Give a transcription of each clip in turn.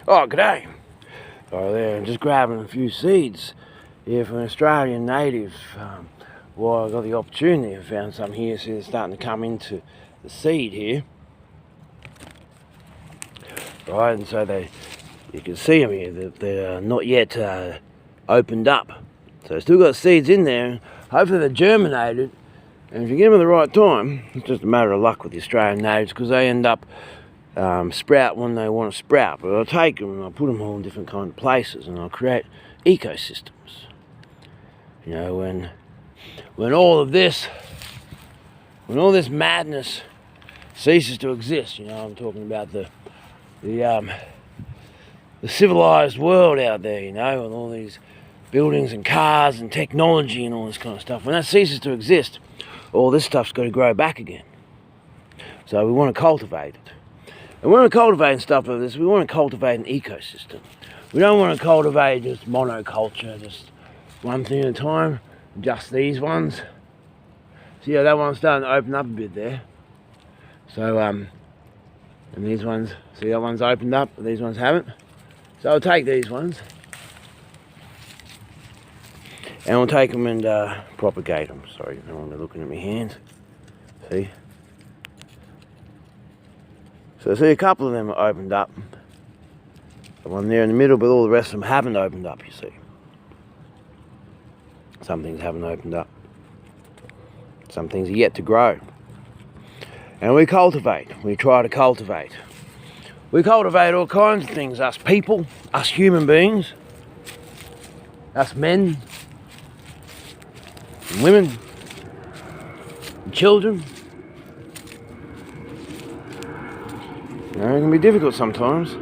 Oh, g'day. Oh, there, I'm just grabbing a few seeds here from an Australian native. Well, I got the opportunity, I found some here, so they're starting to come into the seed here. Right, and so you can see them here, that they're not yet opened up. So still got seeds in there, hopefully they're germinated, and if you get them at the right time, it's just a matter of luck with the Australian natives, because they end up sprout when they want to sprout. But I'll take them and I'll put them all in different kind of places, and I'll create ecosystems. You know, when all this madness ceases to exist, you know, I'm talking about the civilized world out there, you know, with all these buildings and cars and technology and all this kind of stuff. When that ceases to exist, all this stuff's got to grow back again. So we want to cultivate it. And when we're cultivating stuff like this, we want to cultivate an ecosystem. We don't want to cultivate just monoculture, just one thing at a time, just these ones. See how that one's starting to open up a bit there. So, and these ones, see that one's opened up, but these ones haven't. So I'll take these ones, and we'll take them and propagate them. Sorry, no one looking at my hands. See? So see, a couple of them are opened up. The one there in the middle, but all the rest of them haven't opened up, you see. Some things haven't opened up. Some things are yet to grow. And we cultivate. We try to cultivate. We cultivate all kinds of things. Us people, us human beings, us men, and women, and children. You know, it can be difficult sometimes.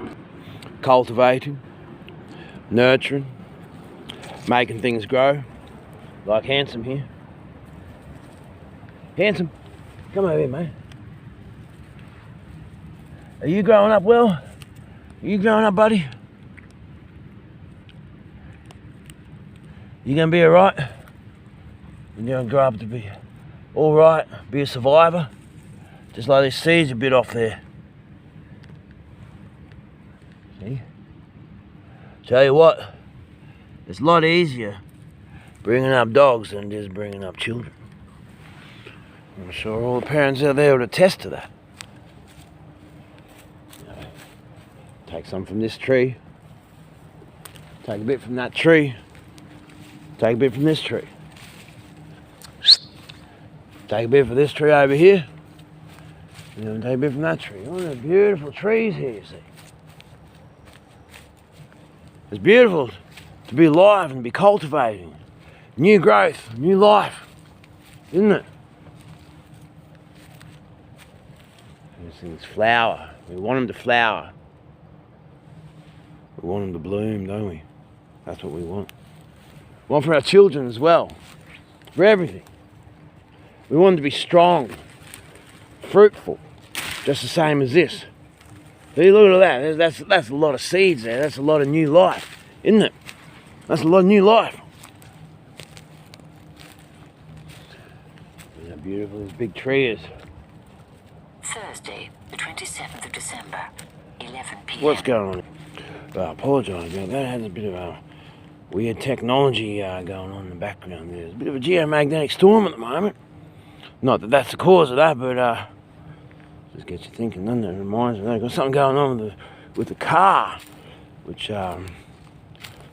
Cultivating, nurturing, making things grow. Like Handsome here. Handsome, come over here, mate. Are you growing up well? Are you growing up, buddy? You gonna be alright? You're gonna grow up to be alright, be a survivor? Just like these seeds a bit off there. See? Tell you what, it's a lot easier bringing up dogs than it is bringing up children. I'm sure all the parents out there would attest to that. You know, take some from this tree, take a bit from that tree, take a bit from this tree, take a bit from this tree over here, and then take a bit from that tree. Oh, they're beautiful trees here, you see. It's beautiful to be alive and be cultivating new growth, new life, isn't it? These things flower. We want them to flower. We want them to bloom, don't we? That's what we want. We want for our children as well. For everything. We want them to be strong, fruitful, just the same as this. See, look at that. That's a lot of seeds there. That's a lot of new life, isn't it? That's a lot of new life. Look how beautiful this big tree is. Thursday, the 27th of December, 11 p.m. What's going on? I apologise about that. It has a bit of a weird technology going on in the background. There's a bit of a geomagnetic storm at the moment. Not that that's the cause of that, but just gets you thinking, doesn't it? It reminds me, they've got something going on with the car, which I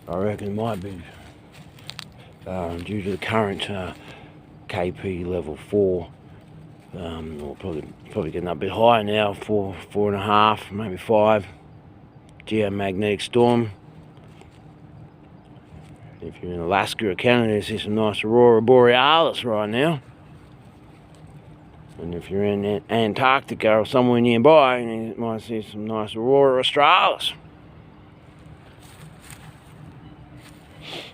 reckon might be due to the current KP level 4, or probably getting up a bit higher now, 4.5, maybe 5, geomagnetic storm. If you're in Alaska or Canada, you see some nice aurora borealis right now. And if you're in Antarctica or somewhere nearby, you might see some nice aurora australis.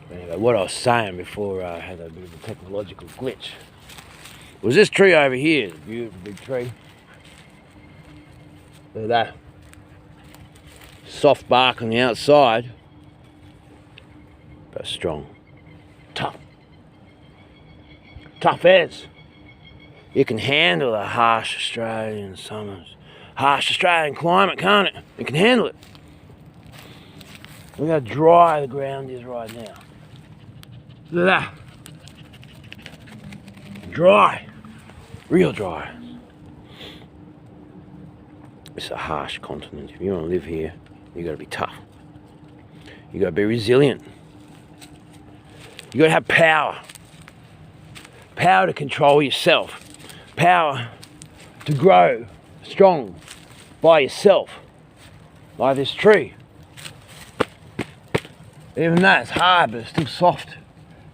Anyway, what I was saying before I had a bit of a technological glitch was this tree over here. It's a beautiful big tree. Look at that. Soft bark on the outside, but strong. Tough. Tough as. It can handle the harsh Australian summers. Harsh Australian climate, can't it? It can handle it. Look how dry the ground is right now. Look at that. Dry. Real dry. It's a harsh continent. If you want to live here, you got to be tough. You got to be resilient. You got to have power. Power to control yourself. Power to grow strong by yourself. Like this tree. Even though it's hard, but it's still soft.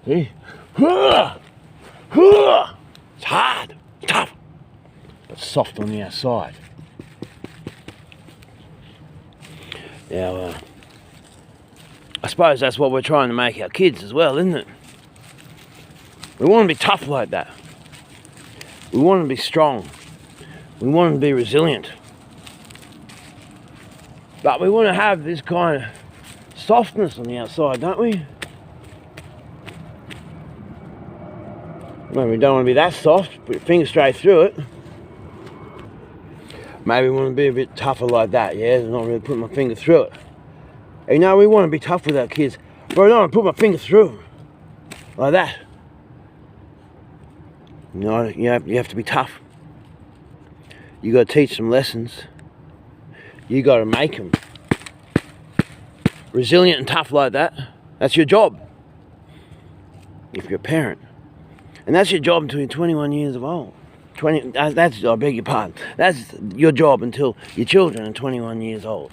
See? It's hard, tough, but soft on the outside. Now, I suppose that's what we're trying to make our kids as well, isn't it? We want to be tough like that. We want them to be strong. We want them to be resilient. But we want to have this kind of softness on the outside, don't we? Maybe we don't want to be that soft, put your finger straight through it. Maybe we want to be a bit tougher like that, yeah? Not really putting my finger through it. You know, we want to be tough with our kids, but I don't want to put my finger through them. Like that. You know, you have to be tough. You got to teach them lessons. You got to make them resilient and tough like that. That's your job. If you're a parent. And that's your job until you're 21 years of old. I beg your pardon. That's your job until your children are 21 years old.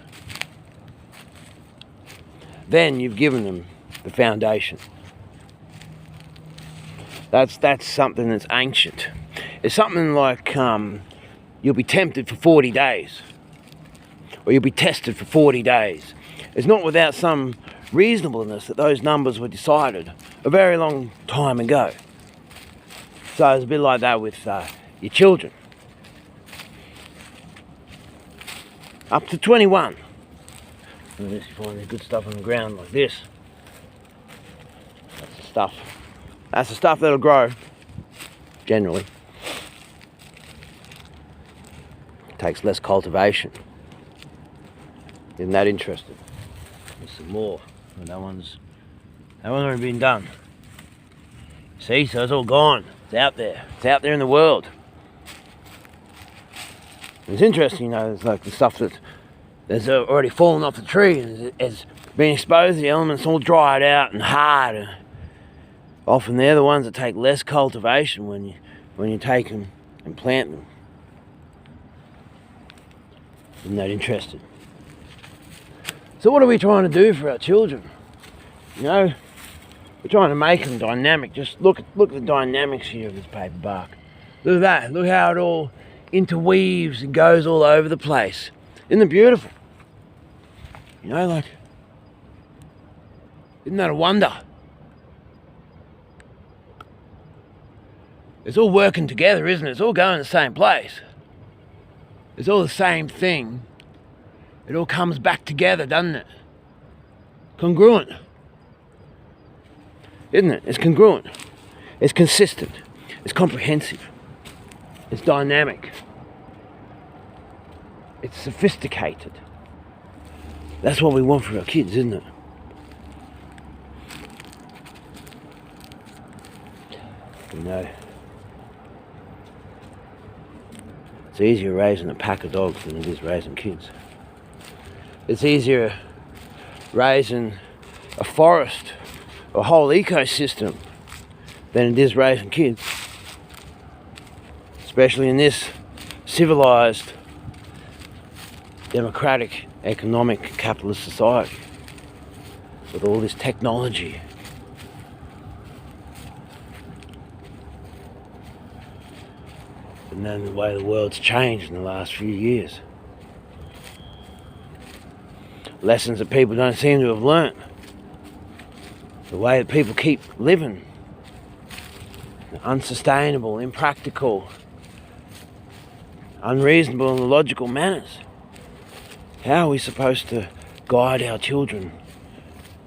Then you've given them the foundation. That's something that's ancient. It's something like you'll be tempted for 40 days. Or you'll be tested for 40 days. It's not without some reasonableness that those numbers were decided a very long time ago. So it's a bit like that with your children. Up to 21. Unless you find the good stuff on the ground like this. That's the stuff. That's the stuff that'll grow. Generally. It takes less cultivation. Isn't that interesting? There's some more. Oh, that one's already been done. See, so it's all gone. It's out there. It's out there in the world. It's interesting, you know, it's like the stuff that has already fallen off the tree and has been exposed to the elements, all dried out and hard. And often they're the ones that take less cultivation when you take them and plant them. Isn't that interesting? So what are we trying to do for our children? You know, we're trying to make them dynamic. Just look at the dynamics here of this paper bark. Look at that. Look how it all interweaves and goes all over the place. Isn't it beautiful? You know, like, isn't that a wonder? It's all working together, isn't it? It's all going to the same place. It's all the same thing. It all comes back together, doesn't it? Congruent. Isn't it? It's congruent. It's consistent. It's comprehensive. It's dynamic. It's sophisticated. That's what we want for our kids, isn't it? You know, it's easier raising a pack of dogs than it is raising kids. It's easier raising a forest, a whole ecosystem, than it is raising kids. Especially in this civilized, democratic, economic, capitalist society with all this technology. And then the way the world's changed in the last few years. Lessons that people don't seem to have learnt. The way that people keep living. Unsustainable, impractical, unreasonable and illogical manners. How are we supposed to guide our children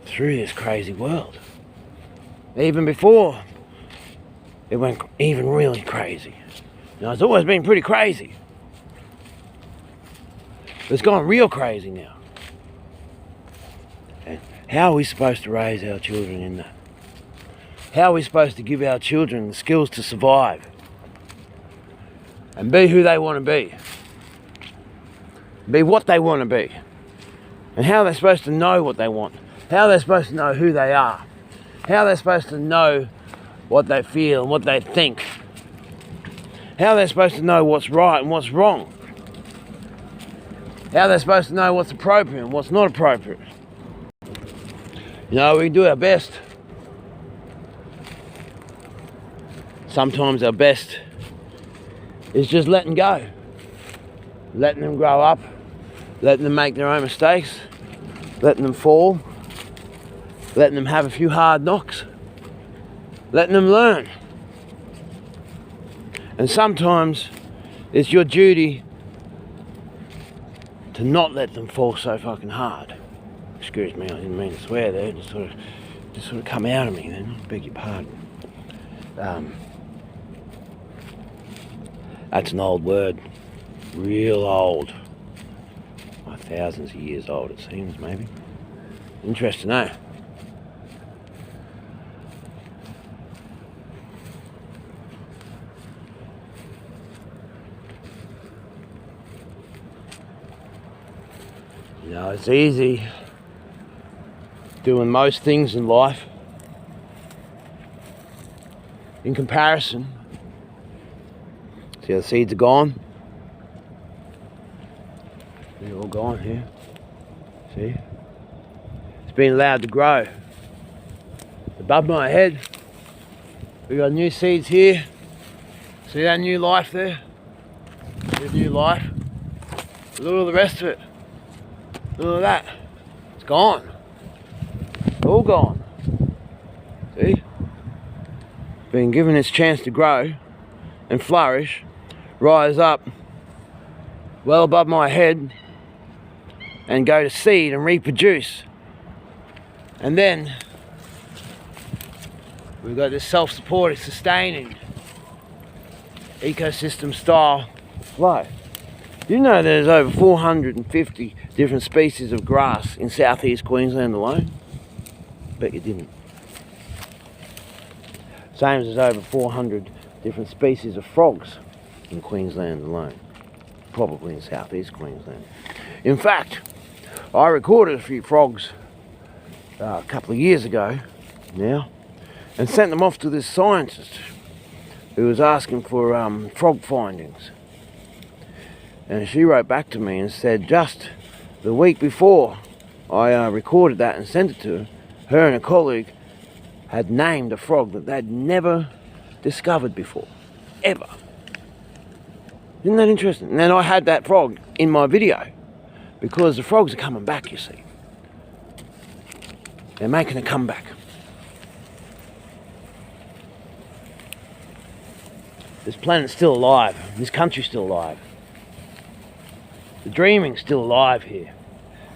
through this crazy world? Even before it went even really crazy. You know, it's always been pretty crazy. But it's gone real crazy now. How are we supposed to raise our children in that? How are we supposed to give our children the skills to survive and be who they want to be what they want to be, and how they're supposed to know what they want, how they're supposed to know who they are, how they're supposed to know what they feel and what they think, how they're supposed to know what's right and what's wrong, how they're supposed to know what's appropriate and what's not appropriate. You know, we do our best. Sometimes our best is just letting go, letting them grow up, letting them make their own mistakes, letting them fall, letting them have a few hard knocks, letting them learn. And sometimes it's your duty to not let them fall so fucking hard. Excuse me, I didn't mean to swear there, just sort of come out of me then, I beg your pardon. That's an old word, real old. Like thousands of years old it seems, maybe. Interesting, eh? You know, it's easy doing most things in life in comparison. See how the seeds are gone? They're all gone here. See? It's been allowed to grow. Above my head, we got new seeds here. See that new life there? See the new life? Look at all the rest of it. Look at that. It's gone. All gone. See? Been given its chance to grow and flourish, rise up well above my head and go to seed and reproduce. And then we've got this self-supporting, sustaining ecosystem style flow. You know there's over 450 different species of grass in southeast Queensland alone? Bet you didn't. Same as there's over 400 different species of frogs in Queensland alone. Probably in southeast Queensland. In fact, I recorded a few frogs a couple of years ago now and sent them off to this scientist who was asking for frog findings. And she wrote back to me and said just the week before I recorded that and sent it to her and a colleague had named a frog that they'd never discovered before, ever. Isn't that interesting? And then I had that frog in my video because the frogs are coming back, you see. They're making a comeback. This planet's still alive. This country's still alive. The dreaming's still alive here.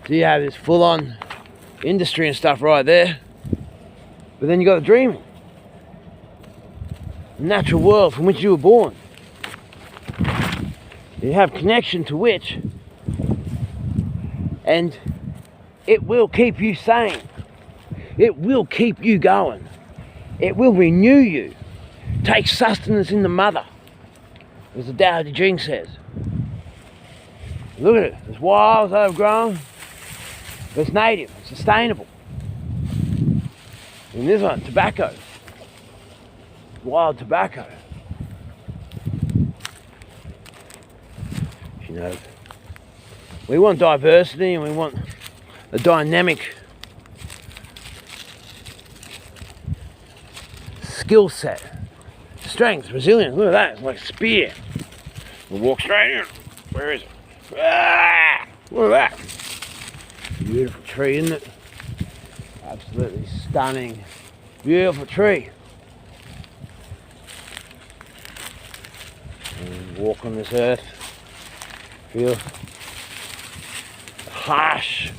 So you have this full-on industry and stuff right there, but then you got the dreaming, the natural world from which you were born. You have connection to which, and it will keep you sane. It will keep you going. It will renew you. Take sustenance in the mother, as the Tao Te Ching says. Look at it. It's wild, it's overgrown, but it's native, it's sustainable. And this one, tobacco. Wild tobacco. You know, we want diversity and we want a dynamic skill set. Strength, resilience, look at that, it's like a spear. We'll walk straight in. Where is it? Ah! Look at that. Beautiful tree, isn't it? Absolutely stunning. Beautiful tree. And walk on this earth. Feel the harsh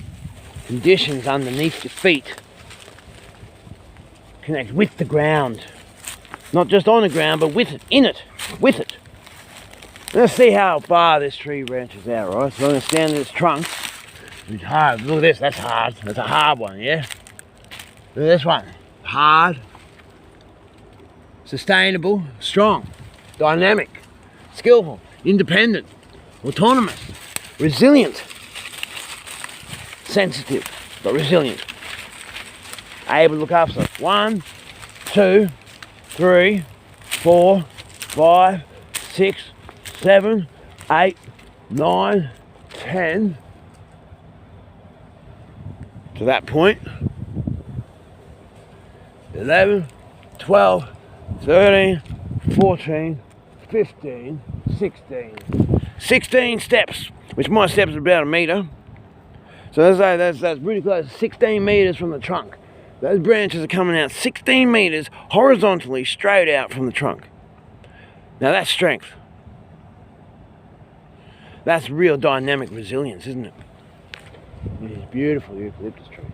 conditions underneath your feet. Connect with the ground. Not just on the ground, but with it, in it, with it. Let's see how far this tree branches out, right? So I'm going to stand in its trunk. It's hard. Look at this, that's hard. That's a hard one, yeah? Look at this one. Hard, sustainable, strong, dynamic, skillful, independent, autonomous, resilient, sensitive, but resilient. Able to look after herself. 1, 2, 3, 4, 5, 6, 7, 8, 9, 10. To that point. 11, 12, 13, 14, 15, 16. 16 steps, which my steps are about 1 metre. So that's pretty close, 16 metres from the trunk. Those branches are coming out 16 metres horizontally straight out from the trunk. Now that's strength. That's real dynamic resilience, isn't it? These beautiful eucalyptus trees.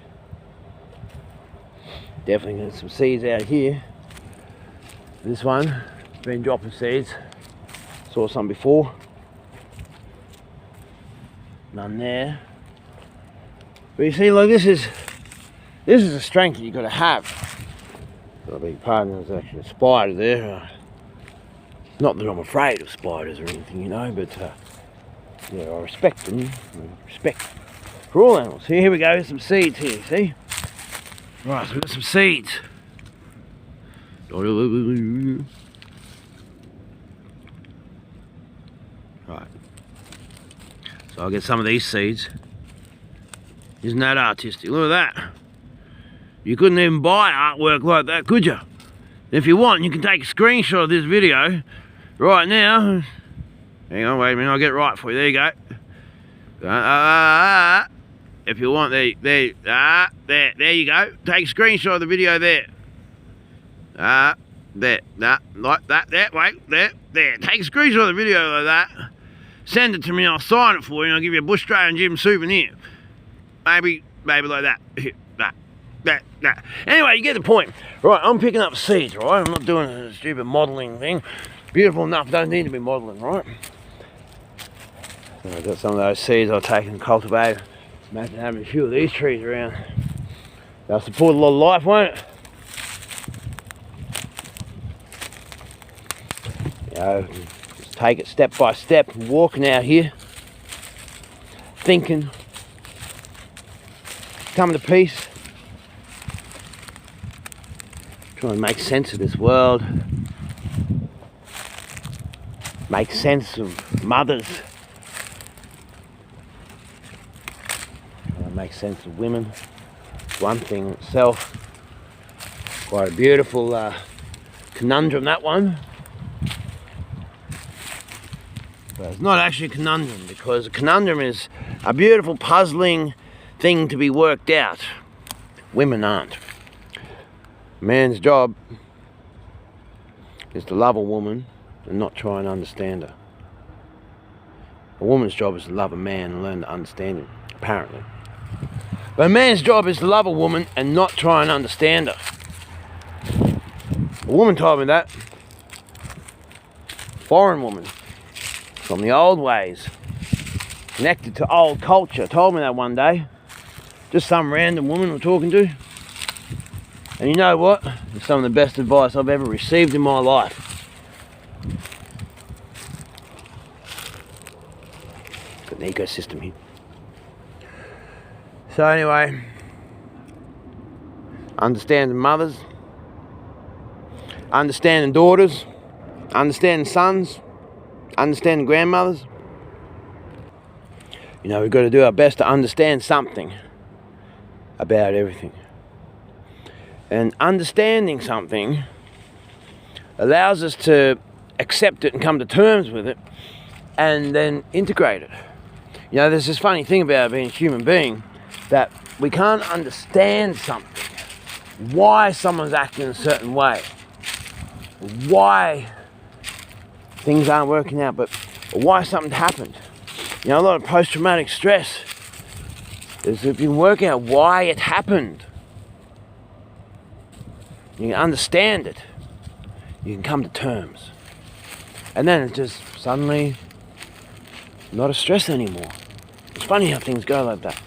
Definitely got some seeds out here. This one, been dropping seeds. Saw some before. None there. But you see, like this is a strength that you've got to have. I beg your pardon, there's actually a spider there. Not that I'm afraid of spiders or anything, you know, but yeah, I respect them. Respect for all animals. Here we go, some seeds here, see? Right, so we've got some seeds. Right. So I'll get some of these seeds. Isn't that artistic? Look at that. You couldn't even buy artwork like that, could you? If you want, you can take a screenshot of this video right now. Hang on, wait a minute, I'll get it right for you. There you go. If you want, there you go. Take a screenshot of the video there. There, like that, there, wait, there. Take a screenshot of the video like that. Send it to me, I'll sign it for you, and I'll give you a Bushtralian Jim souvenir. Maybe like that. That. Anyway, you get the point. Right, I'm picking up seeds, right? I'm not doing a stupid modelling thing. Beautiful enough, don't need to be modelling, right? So I've got some of those seeds I'll take and cultivate. Imagine having a few of these trees around. They'll support a lot of life, won't it? You know, just take it step by step, walking out here, thinking, coming to peace, trying to make sense of this world, make sense of mothers, trying to make sense of women. One thing itself, quite a beautiful conundrum, that one. But it's not actually a conundrum, because a conundrum is a beautiful puzzling thing to be worked out. Women aren't. A man's job is to love a woman and not try and understand her. A woman's job is to love a man and learn to understand him, apparently. But a man's job is to love a woman and not try and understand her. A woman told me that. Foreign woman. From the old ways. Connected to old culture. Told me that one day. Just some random woman we're talking to. And you know what? It's some of the best advice I've ever received in my life. Got an ecosystem here. So anyway, understanding mothers, understanding daughters, understanding sons, understanding grandmothers. You know, we've got to do our best to understand something about everything. And understanding something allows us to accept it and come to terms with it and then integrate it. You know, there's this funny thing about being a human being, that we can't understand something, why someone's acting a certain way, why things aren't working out, but why something happened. You know, a lot of post-traumatic stress is if you can work out why it happened, you can understand it, you can come to terms. And then it's just suddenly not a stress anymore. It's funny how things go like that.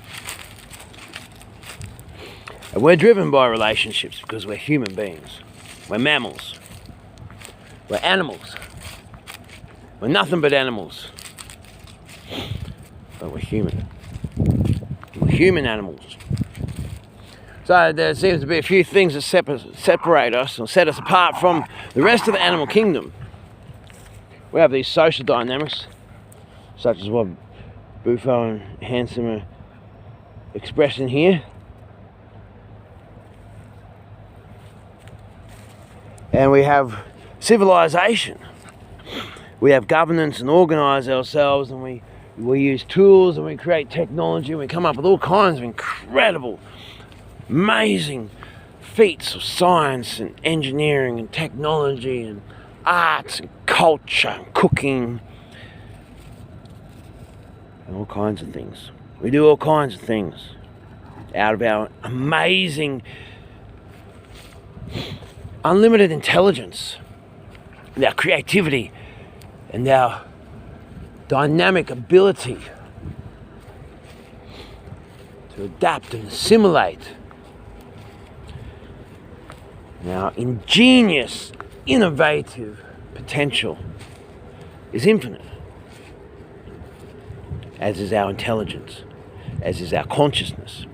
And we're driven by relationships because we're human beings. We're mammals. We're animals. We're nothing but animals. But we're human. We're human animals. So there seems to be a few things that separate us or set us apart from the rest of the animal kingdom. We have these social dynamics, such as what Bufo and Handsome are expressing here. And we have civilization. We have governance and organise ourselves, and we use tools and we create technology and we come up with all kinds of incredible, amazing feats of science and engineering and technology and arts and culture and cooking and all kinds of things. We do all kinds of things out of our amazing, unlimited intelligence and our creativity and our dynamic ability to adapt and assimilate. Our ingenious, innovative potential is infinite, as is our intelligence, as is our consciousness,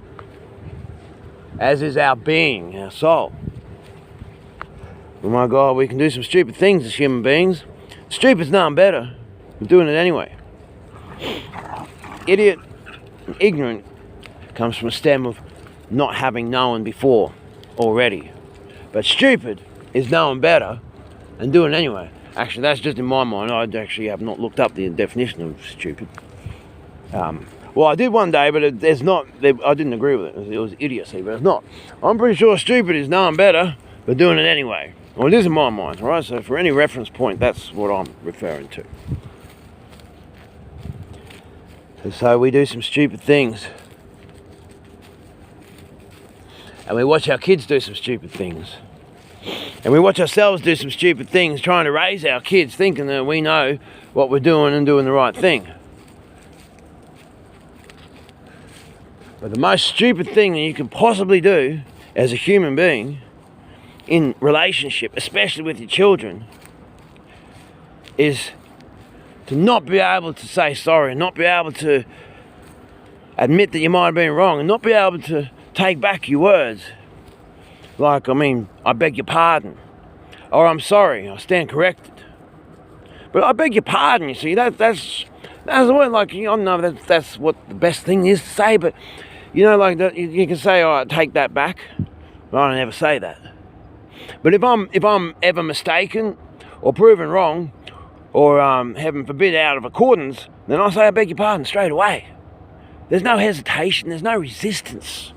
as is our being, our soul. Oh my God, we can do some stupid things as human beings. Stupid's nothing better. We're doing it anyway. Idiot and ignorant comes from a stem of not having known before already. But stupid is knowing better and doing it anyway. Actually, that's just in my mind. I actually have not looked up the definition of stupid. Well, I did one day, but I didn't agree with it. It was idiocy, but it's not. I'm pretty sure stupid is knowing better, but doing it anyway. Well, it is in my mind, all right? So for any reference point, that's what I'm referring to. So we do some stupid things. And we watch our kids do some stupid things. And we watch ourselves do some stupid things, trying to raise our kids, thinking that we know what we're doing and doing the right thing. But the most stupid thing that you can possibly do as a human being in relationship, especially with your children, is to not be able to say sorry, not be able to admit that you might have been wrong, and not be able to take back your words. Like, I beg your pardon, or I'm sorry, I stand corrected. But I beg your pardon, you see, that's the word, like, I don't know if that's what the best thing is to say, but, you know, like, you can say, I take that back, but I don't ever say that. But if I'm ever mistaken or proven wrong, or heaven forbid out of accordance, then I say I beg your pardon straight away. There's no hesitation, there's no resistance.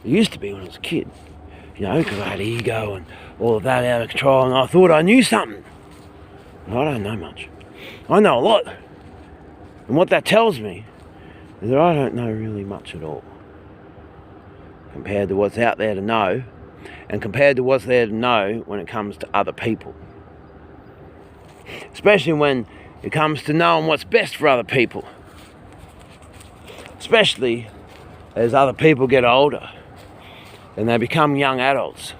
It used to be when I was a kid, you know, because I had ego and all of that out of control, and I thought I knew something. But I don't know much. I know a lot. And what that tells me is that I don't know really much at all, compared to what's out there to know, and compared to what's there to know when it comes to other people. Especially when it comes to knowing what's best for other people. Especially as other people get older and they become young adults.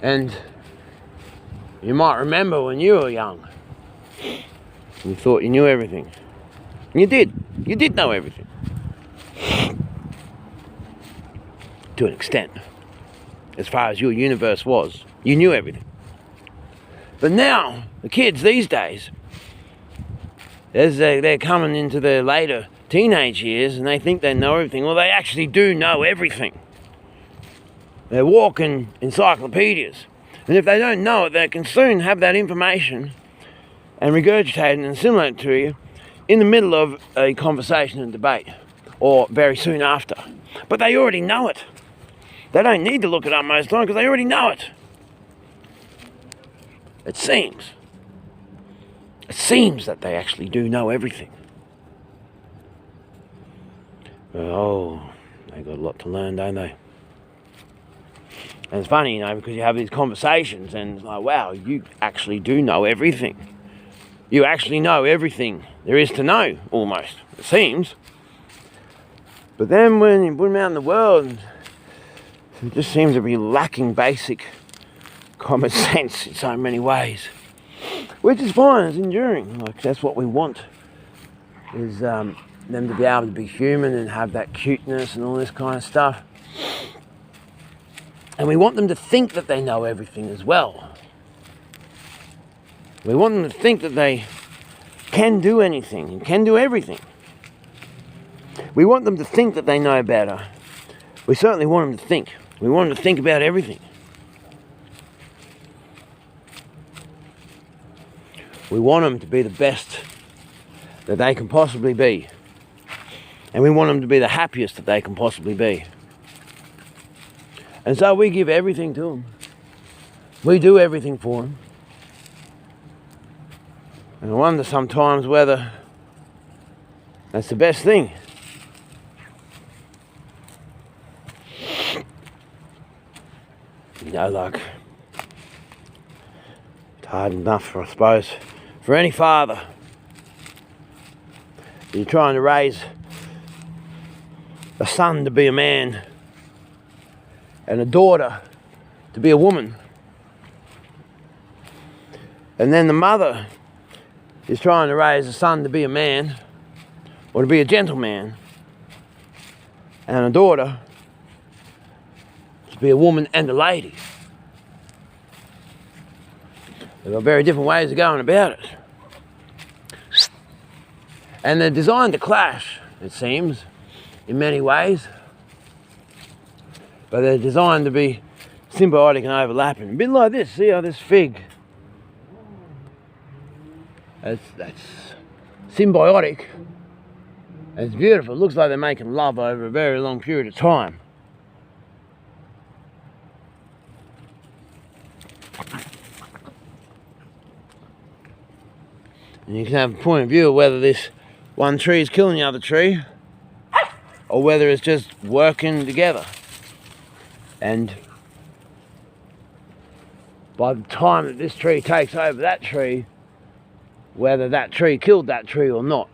And you might remember when you were young, you thought you knew everything. And you did. You did know everything. To an extent. As far as your universe was, you knew everything. But now, the kids these days, as they're coming into their later teenage years and they think they know everything, well, they actually do know everything. They're walking encyclopedias. And if they don't know it, they can soon have that information and regurgitate it and assimilate it to you in the middle of a conversation and debate, or very soon after. But they already know it. They don't need to look it up most of the time because they already know it. It seems that they actually do know everything. Oh, they got a lot to learn, don't they? And it's funny, you know, because you have these conversations and it's like, wow, you actually do know everything. You actually know everything there is to know, almost, it seems. But then when you put them out in the world, it just seems to be lacking basic common sense in so many ways. Which is fine, it's enduring. Like, that's what we want, is them to be able to be human and have that cuteness and all this kind of stuff. And we want them to think that they know everything as well. We want them to think that they can do anything and can do everything. We want them to think that they know better. We certainly want them to think. We want them to think about everything. We want them to be the best that they can possibly be. And we want them to be the happiest that they can possibly be. And so we give everything to them. We do everything for them. And I wonder sometimes whether that's the best thing. You know, like, it's hard enough, I suppose, for any father. You're trying to raise a son to be a man and a daughter to be a woman. And then the mother is trying to raise a son to be a man or to be a gentleman, and a daughter to be a woman and a lady. They've got very different ways of going about it. And they're designed to clash, it seems, in many ways. But they're designed to be symbiotic and overlapping. A bit like this, see how this fig, that's symbiotic. And it's beautiful. It looks like they're making love over a very long period of time. And you can have a point of view of whether this one tree is killing the other tree, or whether it's just working together. And by the time that this tree takes over that tree, whether that tree killed that tree or not.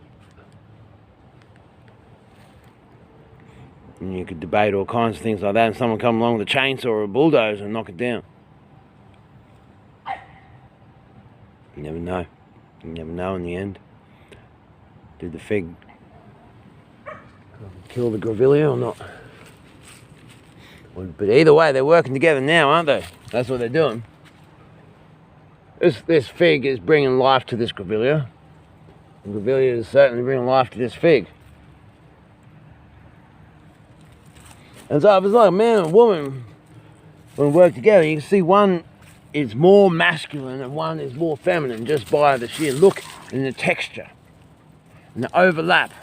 And you could debate all kinds of things like that, and someone come along with a chainsaw or a bulldozer and knock it down. You never know. You never know in the end. Did the fig kill the grevillea or not? But either way, they're working together now, aren't they? That's what they're doing. This fig is bringing life to this grevillea. The grevillea is certainly bringing life to this fig. And so if it's like a man and a woman, when we work together, you can see one is more masculine and one is more feminine just by the sheer look and the texture and the overlap.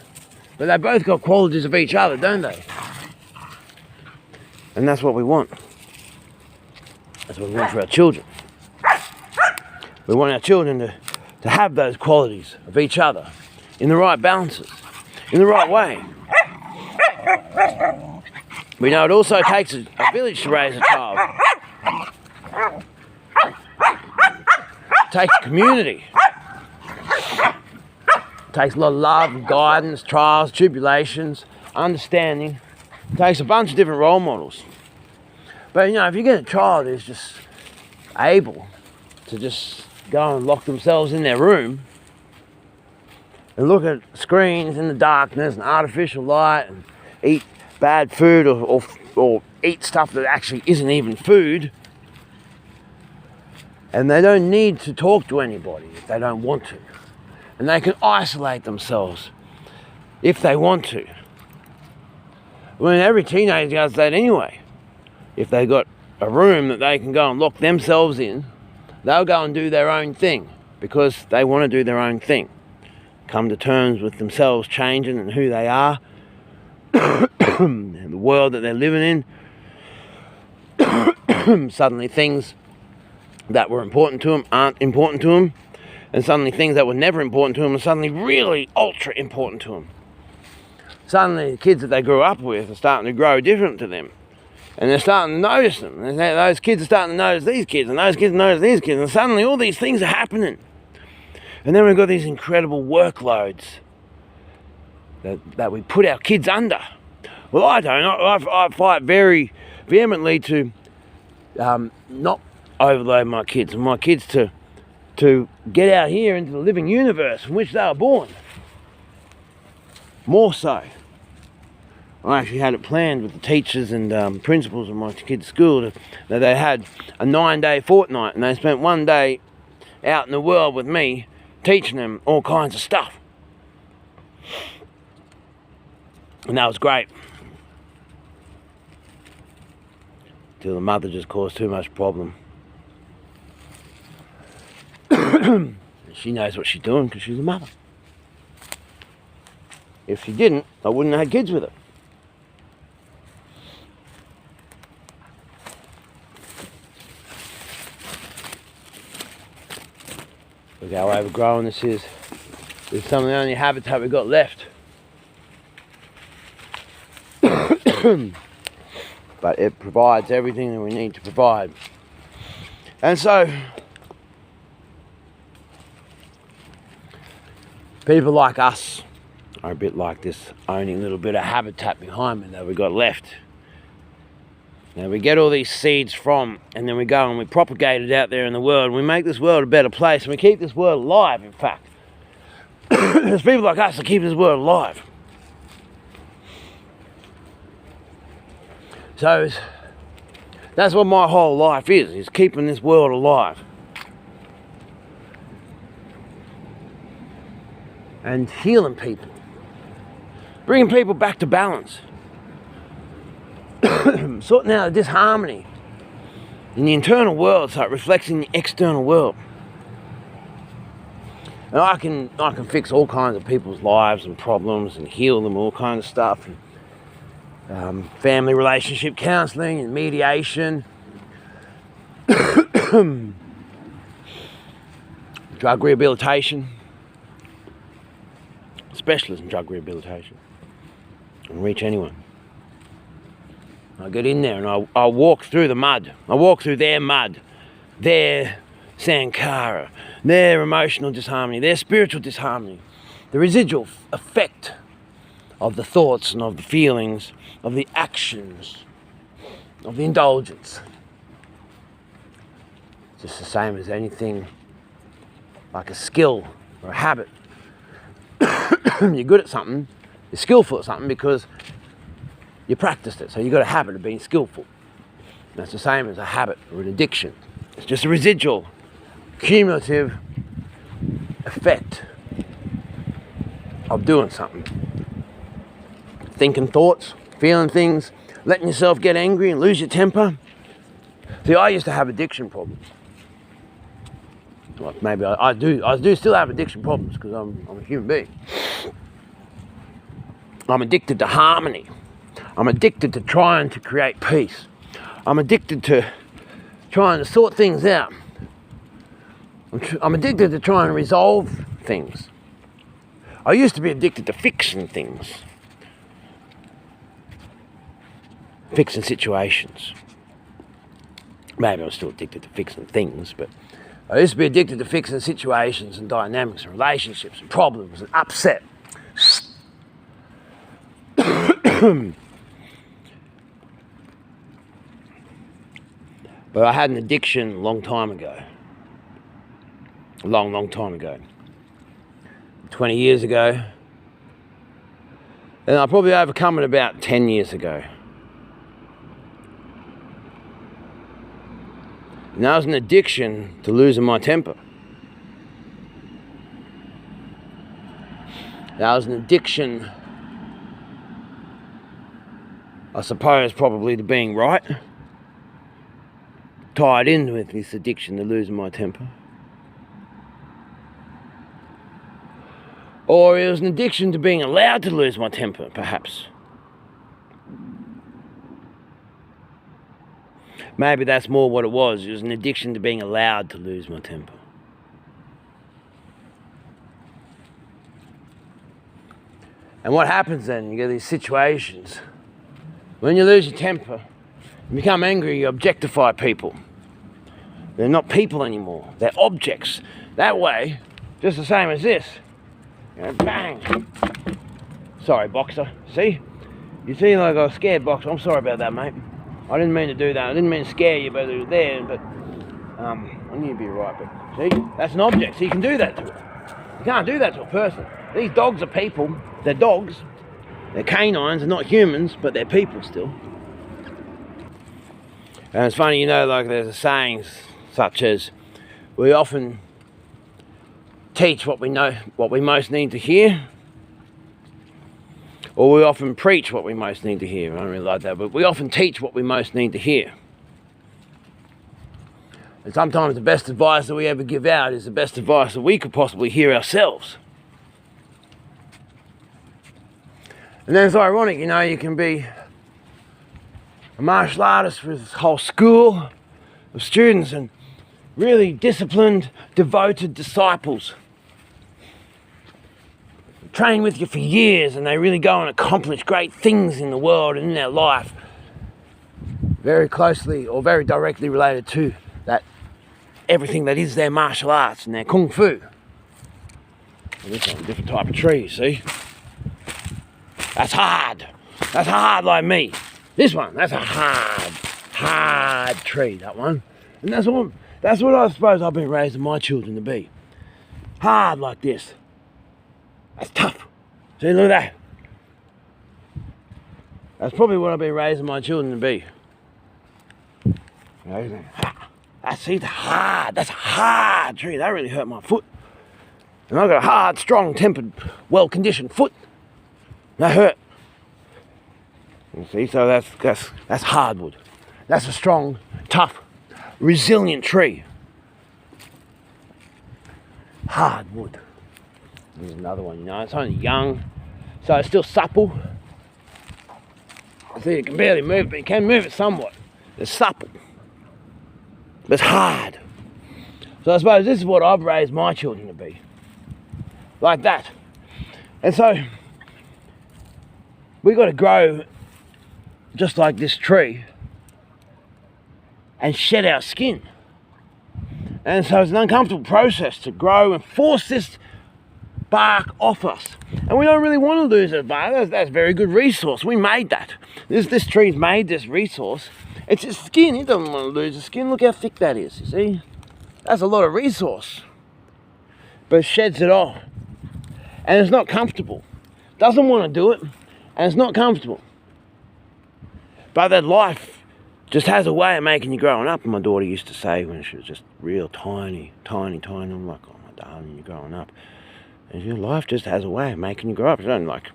But they both got qualities of each other, don't they? And that's what we want. That's what we want for our children. We want our children to have those qualities of each other in the right balances, in the right way. We know it also takes a village to raise a child. It takes a community. It takes a lot of love, guidance, trials, tribulations, understanding. It takes a bunch of different role models. But you know, if you get a child who's just able to just go and lock themselves in their room and look at screens in the darkness and artificial light and eat bad food or eat stuff that actually isn't even food, and they don't need to talk to anybody if they don't want to, and they can isolate themselves if they want to. I mean, every teenager does that anyway. If they got a room that they can go and lock themselves in, they'll go and do their own thing because they want to do their own thing. Come to terms with themselves changing and who they are and the world that they're living in. Suddenly things that were important to them aren't important to them, and suddenly things that were never important to them are suddenly really ultra important to them. Suddenly the kids that they grew up with are starting to grow different to them. And they're starting to notice them. And those kids are starting to notice these kids, and those kids notice these kids, and suddenly all these things are happening. And then we've got these incredible workloads that we put our kids under. Well, I don't. I fight very vehemently to not overload my kids and my kids to get out here into the living universe in which they were born. More so. I actually had it planned with the teachers and principals of my kids' school that they had a 9-day fortnight, and they spent 1 day out in the world with me teaching them all kinds of stuff. And that was great. Till the mother just caused too much problem. She knows what she's doing because she's a mother. If she didn't, I wouldn't have had kids with her. Look how overgrown this is. It's some of the only habitat we've got left. But it provides everything that we need to provide. And so, people like us are a bit like this only little bit of habitat behind me that we got left. Now we get all these seeds from, and then we go and we propagate it out there in the world, and we make this world a better place, and we keep this world alive, in fact. There's people like us that keep this world alive. So that's what my whole life is keeping this world alive. And healing people. Bringing people back to balance. Sorting out the disharmony in the internal world so it reflects in the external world. And I can fix all kinds of people's lives and problems and heal them, all kinds of stuff. And, family relationship counselling and mediation. Drug rehabilitation. Specialist in drug rehabilitation. And reach anyone. I get in there and I walk through the mud. I walk through their mud, their sankara, their emotional disharmony, their spiritual disharmony, the residual effect of the thoughts and of the feelings, of the actions, of the indulgence. It's just the same as anything like a skill or a habit. You're good at something, you're skillful at something because you practiced it, so you've got a habit of being skillful. And that's the same as a habit or an addiction. It's just a residual, cumulative effect of doing something. Thinking thoughts, feeling things, letting yourself get angry and lose your temper. See, I used to have addiction problems. Well, maybe I do still have addiction problems because I'm a human being. I'm addicted to harmony. I'm addicted to trying to create peace. I'm addicted to trying to sort things out. I'm addicted to trying to resolve things. I used to be addicted to fixing things. Fixing situations. Maybe I'm still addicted to fixing things, but I used to be addicted to fixing situations and dynamics and relationships and problems and upset. But I had an addiction a long time ago. A long time ago. 20 years ago. And I probably overcome it about 10 years ago. And that was an addiction to losing my temper. That was an addiction, I suppose, probably to being right. Tied in with this addiction to losing my temper. Or it was an addiction to being allowed to lose my temper, perhaps. Maybe that's more what it was. It was an addiction to being allowed to lose my temper. And what happens then? You get these situations. When you lose your temper, you become angry, you objectify people. They're not people anymore. They're objects. That way, just the same as this. You know, bang. Sorry, boxer. See? You see, like I was scared, Box. I'm sorry about that, mate. I didn't mean to do that. I didn't mean to scare you, but it was there. But I knew you'd be right. But see, that's an object, so you can do that to it. You can't do that to a person. These dogs are people. They're dogs. They're canines. They're not humans, but they're people still. And it's funny, you know, like there's sayings such as, we often teach what we know, what we most need to hear, or we often preach what we most need to hear. I don't really like that, but we often teach what we most need to hear. And sometimes the best advice that we ever give out is the best advice that we could possibly hear ourselves. And then it's ironic, you know, you can be a martial artist with a whole school of students and really disciplined, devoted disciples. Train with you for years, and they really go and accomplish great things in the world and in their life, very closely or very directly related to that, everything that is their martial arts and their kung fu. Well, this one's a different type of tree, you see. That's hard. That's hard like me. This one, that's a hard tree, that one. And that's what I suppose I've been raising my children to be. Hard like this. That's tough. See, look at that. That's probably what I've been raising my children to be. That's hard. That's a hard tree. That really hurt my foot. And I've got a hard, strong-tempered, well-conditioned foot. That hurt. You see, so that's hardwood. That's a strong, tough, resilient tree. Hardwood. Here's another one, you know, it's only young, so it's still supple. See, it can barely move it, but you can move it somewhat. It's supple, but it's hard. So I suppose this is what I've raised my children to be. Like that. And so, we've got to grow just like this tree and shed our skin. And so it's an uncomfortable process to grow and force this bark off us, and we don't really want to lose that bark. That's a very good resource. We made that. This tree's made this resource. It's its skin. It doesn't want to lose the skin. Look how thick that is. You see, that's a lot of resource, but it sheds it off, and it's not comfortable. Doesn't want to do it, and it's not comfortable. But that life just has a way of making you growing up. And my daughter used to say when she was just real tiny. I'm like, oh my darling, you're growing up. And your life just has a way of making you grow up. It's only like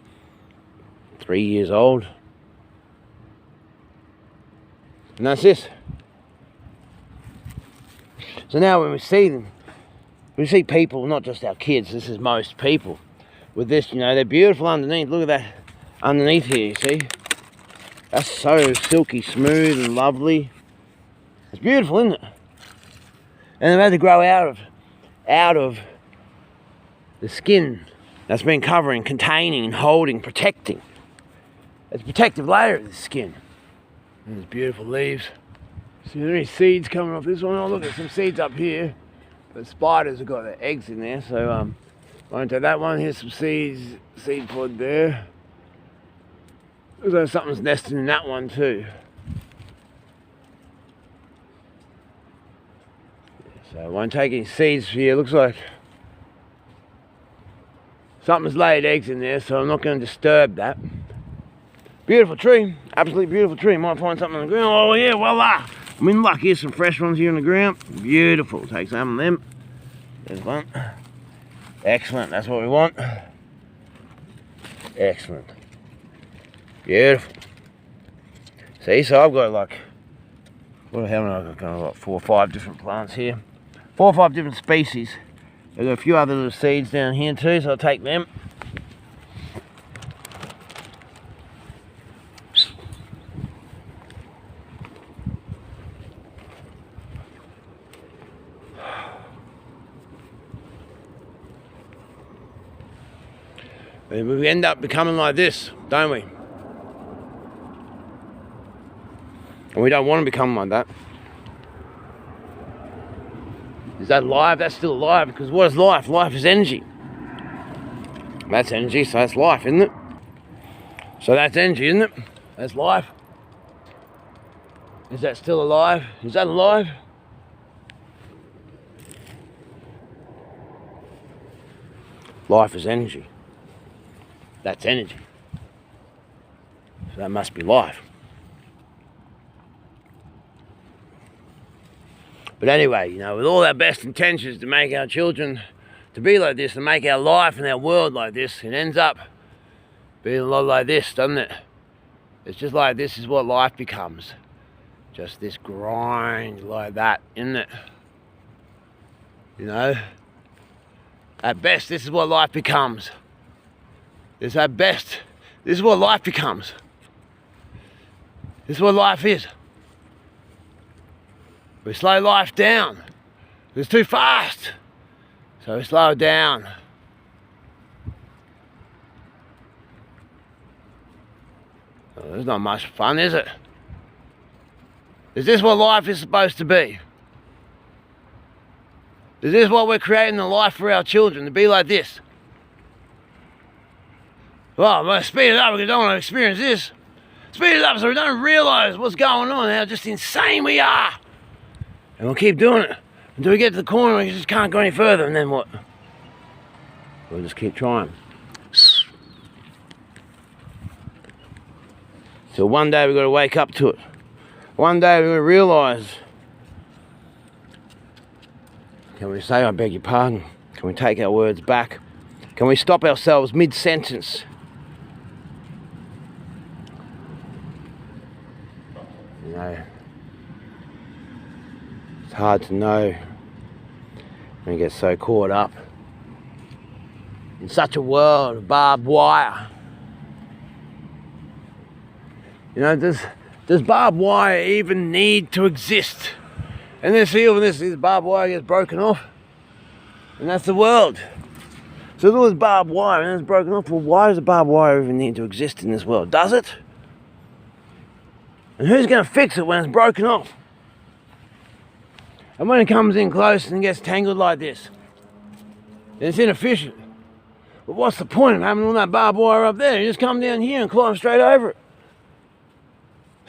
3 years old. And that's this. So now when we see them, we see people, not just our kids, this is most people, with this, you know, they're beautiful underneath. Look at that underneath here, you see? That's so silky smooth and lovely. It's beautiful, isn't it? And they've had to grow out of the skin that's been covering, containing, and holding, protecting. It's a protective layer of the skin. And there's beautiful leaves. See, there are any seeds coming off this one. Oh, look, there's some seeds up here. The spiders have got their eggs in there, so won't take that one. Here's some seeds, seed pod there. Looks like something's nesting in that one too. So I won't take any seeds here. Looks like something's laid eggs in there, so I'm not going to disturb that. Beautiful tree, absolutely beautiful tree. Might find something on the ground. Oh yeah, voila! I'm in luck. Here's some fresh ones here on the ground. Beautiful. Take some of them. There's one. Excellent. That's what we want. Excellent. Beautiful. See, so I've got like, how many I've got? Like 4 or 5 different plants here. 4 or 5 different species. I've got a few other little seeds down here too, so I'll take them. And we end up becoming like this, don't we? And we don't want to become like that. Is that life? That's still alive, because what is life? Life is energy. That's energy, so that's life, isn't it? So that's energy, isn't it? That's life. Is that still alive? Is that alive? Life is energy. That's energy. So that must be life. But anyway, you know, with all our best intentions to make our children to be like this, to make our life and our world like this, it ends up being a lot like this, doesn't it? It's just like this is what life becomes. Just this grind like that, isn't it? You know? At best, this is what life becomes. It's at best, this is what life becomes. This is what life is. We slow life down. It's too fast. So we slow it down. Well, there's not much fun, is it? Is this what life is supposed to be? Is this what we're creating a life for our children, to be like this? Well, I'm going to speed it up because I don't want to experience this. Speed it up so we don't realise what's going on, how just insane we are. And we'll keep doing it until we get to the corner and we just can't go any further, and then what? We'll just keep trying. So one day we've got to wake up to it. One day we're going to realise. Can we say, I beg your pardon? Can we take our words back? Can we stop ourselves mid-sentence? You know, it's hard to know when you get so caught up in such a world of barbed wire. You know, does barbed wire even need to exist? And this barbed wire gets broken off, and that's the world. So if there's barbed wire and it's broken off, well, why does the barbed wire even need to exist in this world? Does it? And who's going to fix it when it's broken off? And when it comes in close and gets tangled like this, and it's inefficient. But what's the point of having all that barbed wire up there? You just come down here and climb straight over it.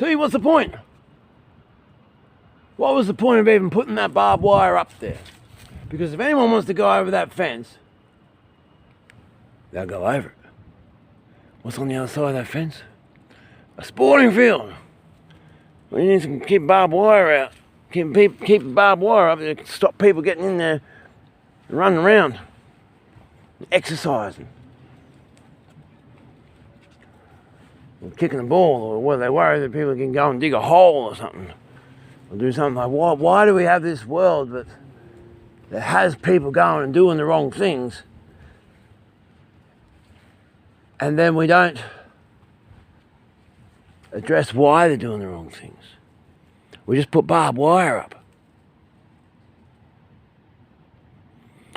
See, what's the point? What was the point of even putting that barbed wire up there? Because if anyone wants to go over that fence, they'll go over it. What's on the other side of that fence? A sporting field. Well, you need to keep barbed wire out. Keep the barbed wire up there to stop people getting in there and running around, and exercising. Kicking the ball, or whether they worry that people can go and dig a hole or something, or do something like, why do we have this world that has people going and doing the wrong things, and then we don't address why they're doing the wrong things? We just put barbed wire up.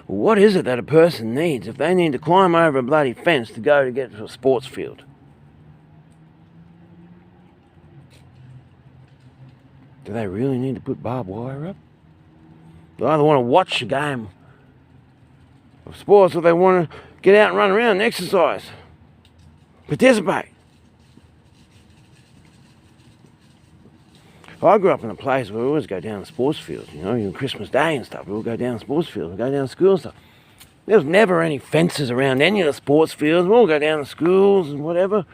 Well, what is it that a person needs if they need to climb over a bloody fence to go to get to a sports field? Do they really need to put barbed wire up? Do they either want to watch a game of sports, or they want to get out and run around and exercise, participate? I grew up in a place where we always go down to sports fields, you know, even Christmas Day and stuff. We all go down to sports fields, we go down to school and stuff. There was never any fences around any of the sports fields. We all go down to schools and whatever.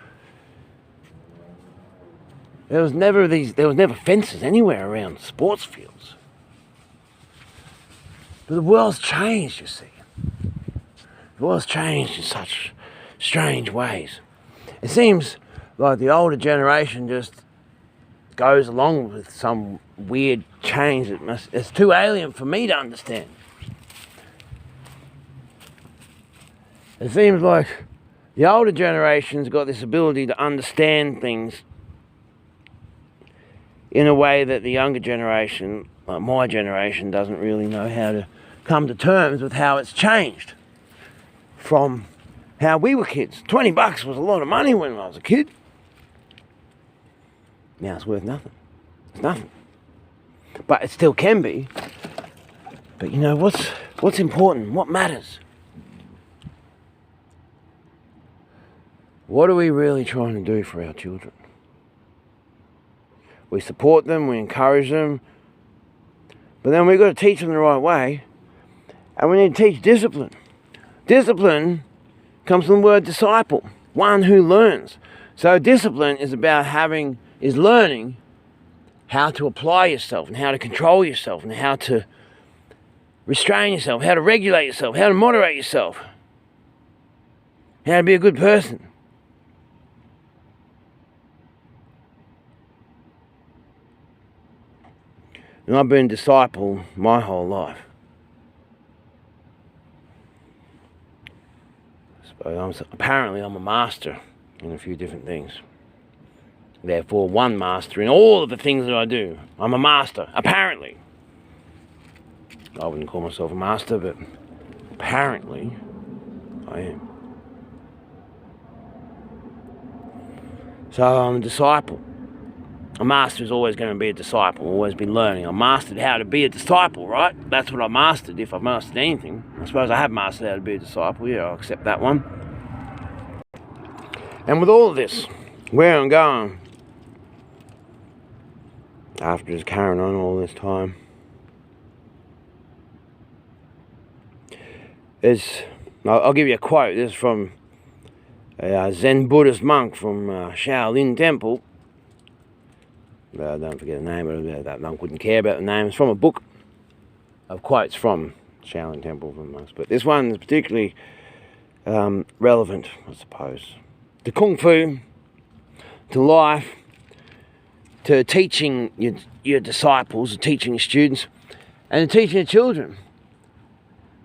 There was never fences anywhere around sports fields. But the world's changed, you see. The world's changed in such strange ways. It seems like the older generation just goes along with some weird change it's too alien for me to understand. It seems like the older generation's got this ability to understand things in a way that the younger generation, like my generation, doesn't really know how to come to terms with how it's changed from how we were kids. $20 was a lot of money when I was a kid. Now it's worth nothing. It's nothing. But it still can be. But you know, what's important? What matters? what are we really trying to do for our children? We support them, we encourage them, but then we've got to teach them the right way, and we need to teach discipline. Discipline comes from the word disciple, one who learns. So discipline is about learning how to apply yourself and how to control yourself and how to restrain yourself, how to regulate yourself, how to moderate yourself, how to be a good person. And I've been a disciple my whole life. Apparently I'm a master in a few different things. Therefore, one master in all of the things that I do. I'm a master, apparently. I wouldn't call myself a master, but apparently I am. So I'm a disciple. A master is always going to be a disciple, always be learning. I mastered how to be a disciple, right? That's what I mastered, if I've mastered anything. I suppose I have mastered how to be a disciple, yeah, I'll accept that one. And with all of this, where I'm going, after just carrying on all this time, I'll give you a quote. This is from a Zen Buddhist monk from Shaolin Temple. Don't forget the name, but that monk wouldn't care about the name. It's from a book of quotes from Shaolin Temple from monks. But this one is particularly relevant, I suppose, to Kung Fu, to life, to teaching your disciples, to teaching your students, and to teaching your children,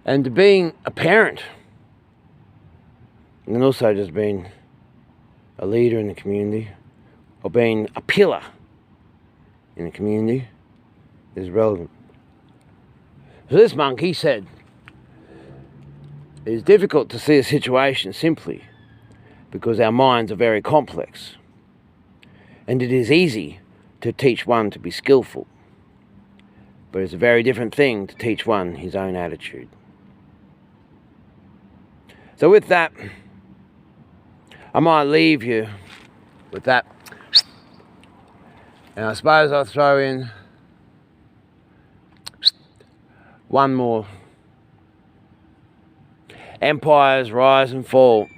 and to being a parent, and also just being a leader in the community, or being a pillar in the community is relevant. So this monk, he said, it is difficult to see a situation simply because our minds are very complex, and it is easy to teach one to be skillful, but it's a very different thing to teach one his own attitude. So with that, I might leave you with that. And I suppose I'll throw in one more. Empires rise and fall.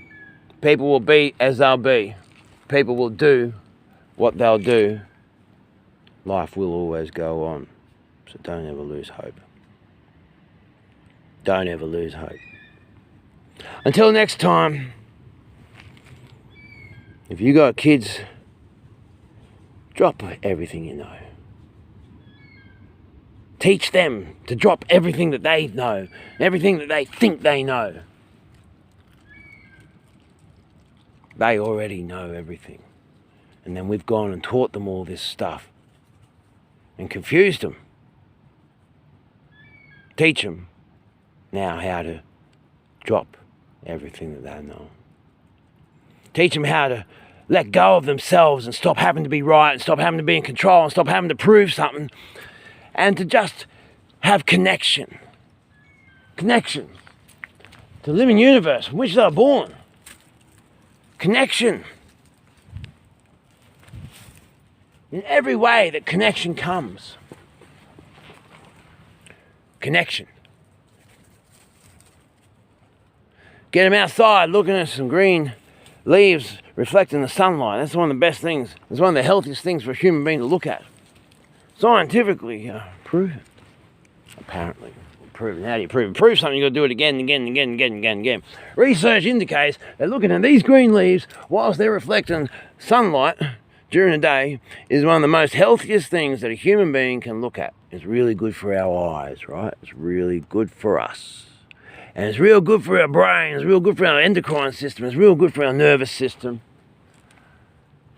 People will be as they'll be. People will do what they'll do. Life will always go on. So don't ever lose hope. Don't ever lose hope. Until next time, if you got kids, drop everything you know. Teach them to drop everything that they know, everything that they think they know. They already know everything. And then we've gone and taught them all this stuff and confused them. Teach them now how to drop everything that they know. Teach them how to let go of themselves and stop having to be right and stop having to be in control and stop having to prove something, and to just have connection. Connection to the living universe from which they are born. Connection in every way that connection comes. Connection. Get them outside looking at some green leaves reflecting the sunlight. That's one of the best things. It's one of the healthiest things for a human being to look at. Scientifically proven. Apparently. Proven. How do you prove it? Prove something, you've got to do it again and again and again and again and again and again. Research indicates that looking at these green leaves whilst they're reflecting sunlight during the day is one of the most healthiest things that a human being can look at. It's really good for our eyes, right? It's really good for us. And it's real good for our brain, it's real good for our endocrine system, it's real good for our nervous system.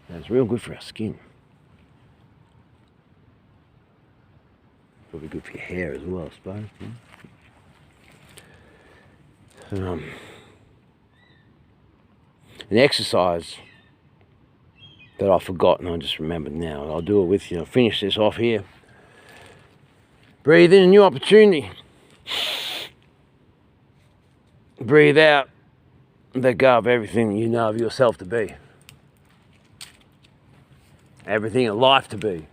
And it's real good for our skin. Probably good for your hair as well, I suppose. An exercise that I forgot and I just remembered now. I'll do it with you. I'll finish this off here. Breathe in a new opportunity. Breathe out Let go of everything you know of yourself to be. Everything of life to be.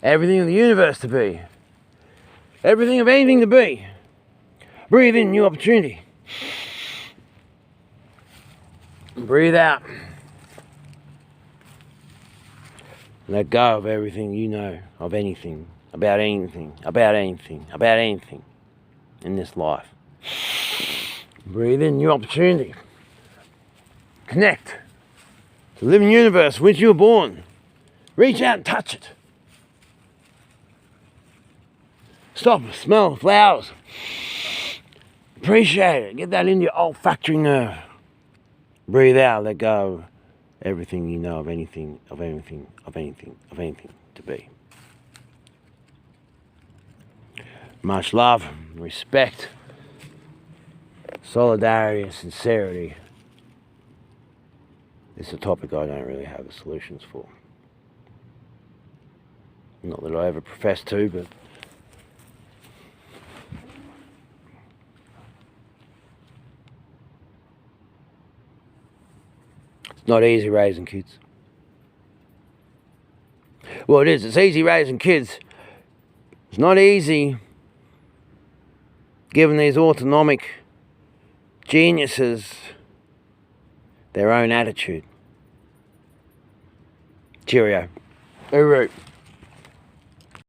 Everything of the universe to be. Everything of anything to be. Breathe in new opportunity. Breathe out. Let go of everything you know of anything, about anything, about anything, about anything in this life. Breathe in new opportunity. Connect to the living universe which you were born. Reach out and touch it. Stop, smell the flowers. Appreciate it. Get that into your olfactory nerve. Breathe out, let go of everything you know of anything, of anything, of anything, of anything to be. Much love, respect, solidarity and sincerity. It's a topic I don't really have the solutions for. Not that I ever profess to, but it's not easy raising kids. Well, it is. It's easy raising kids. It's not easy giving these autonomic geniuses their own attitude. Cheerio. Uru.